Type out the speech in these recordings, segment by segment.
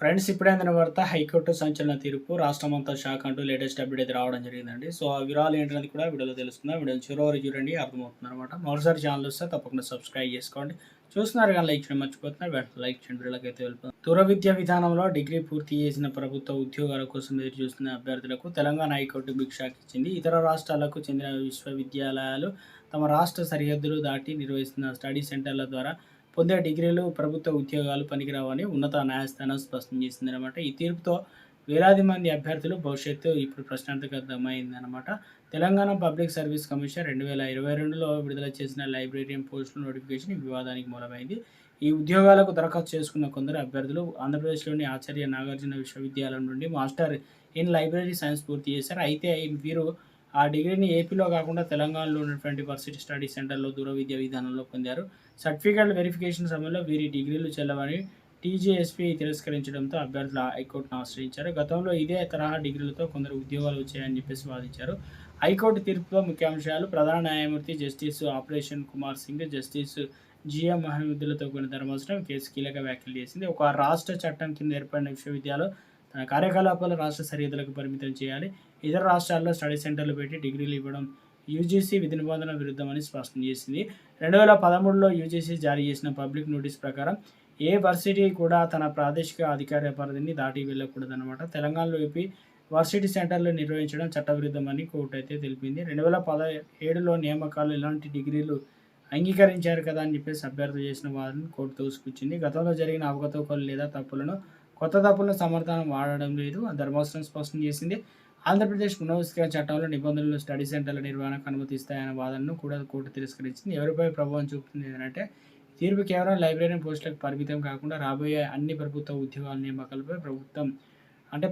Friends ఇప్పుడే అందిన వార్త హైకోర్టు సంచలన తీర్పు రాష్ట్రమంతా షాక్ అంటూ లేటెస్ట్ అప్డేట్ అయితే రావడం జరిగిందండి. సో ఆ వివరాలు ఏంటనేది కూడా వీడియోలో తెలుసుకుందాం. వీడియోని చివరి వరకు చూడండి, అర్థమవుతుంది అనమాట. మరోసారి ఛానల్ వస్తే తప్పకుండా సబ్స్క్రైబ్ చేసుకోండి. చూస్తున్నారు కానీ లైక్ చేయడం మర్చిపోతున్నారు. వెంటనే లైక్ చేయండి, వీడియోలకైతే వెళ్ళిపోతుంది. దూర విద్యా విధానంలో డిగ్రీ పూర్తి చేసిన ప్రభుత్వ ఉద్యోగాల కోసం ఎదురు చూస్తున్న అభ్యర్థులకు తెలంగాణ హైకోర్టు బిగ్ షాక్ ఇచ్చింది. ఇతర రాష్ట్రాలకు చెందిన విశ్వవిద్యాలయాలు తమ రాష్ట్ర సరిహద్దులు దాటి నిర్వహిస్తున్న స్టడీ సెంటర్ల ద్వారా పొందే డిగ్రీలు ప్రభుత్వ ఉద్యోగాలు పనికిరావని ఉన్నత న్యాయస్థానం స్పష్టం చేసిందనమాట. ఈ తీర్పుతో వేలాది మంది అభ్యర్థులు భవిష్యత్తు ఇప్పుడు ప్రశ్నార్థకమైందనమాట. తెలంగాణ పబ్లిక్ సర్వీస్ కమిషన్ 2022లో విడుదల చేసిన లైబ్రేరియన్ పోస్టుల నోటిఫికేషన్ ఈ వివాదానికి మూలమైంది. ఈ ఉద్యోగాలకు దరఖాస్తు చేసుకున్న కొందరు అభ్యర్థులు ఆంధ్రప్రదేశ్లోని ఆచార్య నాగార్జున విశ్వవిద్యాలయం నుండి మాస్టర్ ఇన్ లైబ్రరీ సైన్స్ పూర్తి చేశారు. అయితే వీరు ఆ డిగ్రీని ఏపీలో కాకుండా తెలంగాణలో ఉన్నటువంటి వర్సిటీ స్టడీ సెంటర్లో దూర విద్యా విధానంలో పొందారు. సర్టిఫికేట్ వెరిఫికేషన్ సమయంలో వీరి డిగ్రీలు చెల్లవని టీజీఎస్పీ తిరస్కరించడంతో అభ్యర్థులు హైకోర్టును ఆశ్రయించారు. గతంలో ఇదే తరహా డిగ్రీలతో కొందరు ఉద్యోగాలు వచ్చాయని చెప్పేసి వాదించారు. హైకోర్టు తీర్పులో ముఖ్యాంశాలు: ప్రధాన న్యాయమూర్తి జస్టిస్ ఆపరేషన్ కుమార్ సింగ్, జస్టిస్ జిఎం మహమూద్లతో కూడిన ధర్మాసనం కేసు కీలక వ్యాఖ్యలు చేసింది. ఒక రాష్ట్ర చట్టం కింద ఏర్పడిన విశ్వవిద్యాలయం తన కార్యకలాపాలు రాష్ట్ర సరిహద్దులకు పరిమితం చేయాలి. ఇతర రాష్ట్రాల్లో స్టడీ సెంటర్లు పెట్టి డిగ్రీలు ఇవ్వడం యూజీసీ విధి నిబంధన విరుద్ధమని స్పష్టం చేసింది. 2013లో యూజీసీ జారీ చేసిన పబ్లిక్ నోటీస్ ప్రకారం ఏ వర్సిటీ కూడా తన ప్రాదేశిక అధికార పరిధిని దాటి వెళ్ళకూడదన్నమాట. తెలంగాణలో ఏపీ వర్సిటీ సెంటర్లు నిర్వహించడం చట్టవిరుద్ధమని కోర్టు అయితే తెలిపింది. 2017లో నియామకాలు ఇలాంటి డిగ్రీలు అంగీకరించారు కదా అని చెప్పేసి అభ్యర్థులు చేసిన వారిని కోర్టు తోసిపుచ్చింది. గతంలో జరిగిన అవకతవకలు లేదా కొత్త తప్పులను సమర్థనం వాడడం లేదు ధర్మాసనం స్పష్టం చేసింది. ఆంధ్రప్రదేశ్ పునర్వ్యవస్థీకరణ చట్టంలో నిబంధనలు స్టడీ సెంటర్ల నిర్వహణకు అనుమతిస్తాయన్న వాదనను కూడా కోర్టు తిరస్కరించింది. ఎవరిపై ప్రభావం చూపుతుంది ఏంటంటే తీర్పు కేవలం లైబ్రరీయన్ పోస్టులకు పరిమితం కాకుండా రాబోయే అన్ని ప్రభుత్వ ఉద్యోగాల నియామకాలపై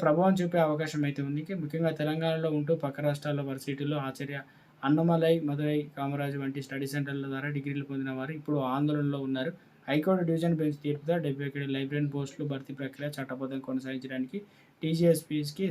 ప్రభావం చూపే అవకాశం అయితే ఉంది. ముఖ్యంగా తెలంగాణలో ఉంటూ పక్క రాష్ట్రాల్లో వర్సిటీలో ఆచార్య అన్నమలై, మదురై, కామరాజు వంటి స్టడీ సెంటర్ల ద్వారా డిగ్రీలు పొందిన వారు ఇప్పుడు ఆందోళనలో ఉన్నారు. హైకోర్టు డివిజన్ బెంచ్ తీర్పుతో 71 లైబ్రరీయన్ పోస్టులు భర్తీ ప్రక్రియ చట్టబద్ధంగా కొనసాగించడానికి టీజీఎస్పీకి